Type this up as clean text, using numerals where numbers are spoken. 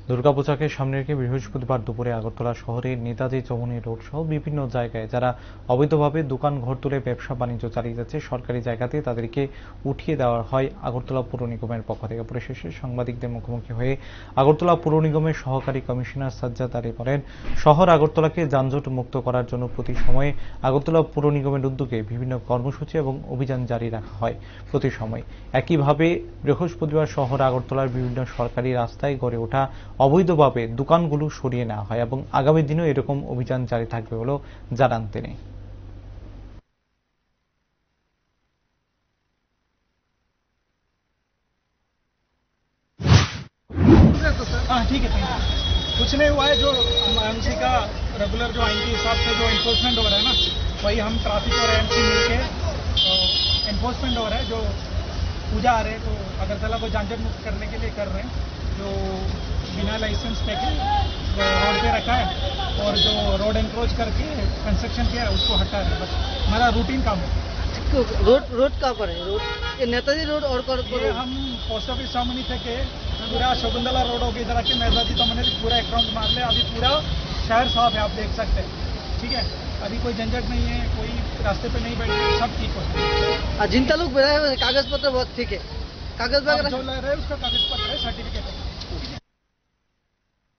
দুর্গাপূজাকে সামনে রেখে বৃহস্পতিবার দুপুরে আগরতলা শহরের নেতাজি চৌমুহনী রোড সহ বিভিন্ন জায়গায় যারা অবৈধভাবে দোকান ঘর তুলে ব্যবসা বাণিজ্য চালিয়ে যাচ্ছে সরকারি জায়গাতে তাদেরকে উঠিয়ে দেওয়া হয় আগরতলা পৌর নিগমের পক্ষ থেকে। পরিশেষে সাংবাদিকদের মুখোমুখি হয়ে আগরতলা পৌর নিগমের সহকারী কমিশনার সাজ্জাদ আলী বলেন, শহর আগরতলাকে যানজট মুক্ত করার জন্য প্রতি সময়ে আগরতলা পৌর নিগমের উদ্যোগে বিভিন্ন কর্মসূচি এবং অভিযান জারি রাখা হয় প্রতি সময়। একইভাবে বৃহস্পতিবার শহর আগরতলার বিভিন্ন সরকারি রাস্তায় গড়ে ওঠা অবৈধভাবে দোকানগুলো সরিয়ে নেওয়া হয় এবং আগামী দিনেও এরকম অভিযান জারি থাকবে বলেও জানান তিনি। हाँ ठीक है, थैंक यू। कुछ नहीं हुआ है, जो एमसी का रेगुलर जो आइन के हिसाब से जो इन्फोर्समेंट हो रहा है ना, वही हम ट्रैफिक और एमसी मिलके इन्फोर्समेंट हो रहा है। जो पूजा आ रहे हैं तो अगरतला को जानजट मुक्त करने के लिए कर रहे हैं। जो बिना लाइसेंस लेके रोड पे रखा है और जो रोड एनक्रोच करके कंस्ट्रक्शन किया है उसको हटा रहे हैं। बस हमारा रूटीन काम है। रोड कहाँ पर है? रोड ये नेताजी रोड और ये हम पोस्ट ऑफिस चौमनी थे के पूरा शकुंतला रोड हो गई, इधर आके नेताजी चौमनी पूरा एक राउंड मार ले। अभी पूरा शहर साफ है, आप देख सकते हैं। ठीक है, अभी कोई झंझट नहीं है, कोई रास्ते पे नहीं बैठे, सब ठीक हो सकता है। जिन लोग कागज पत्र बहुत ठीक है, कागज जो ले रहे हैं उसका कागज पत्र है, सर्टिफिकेट है।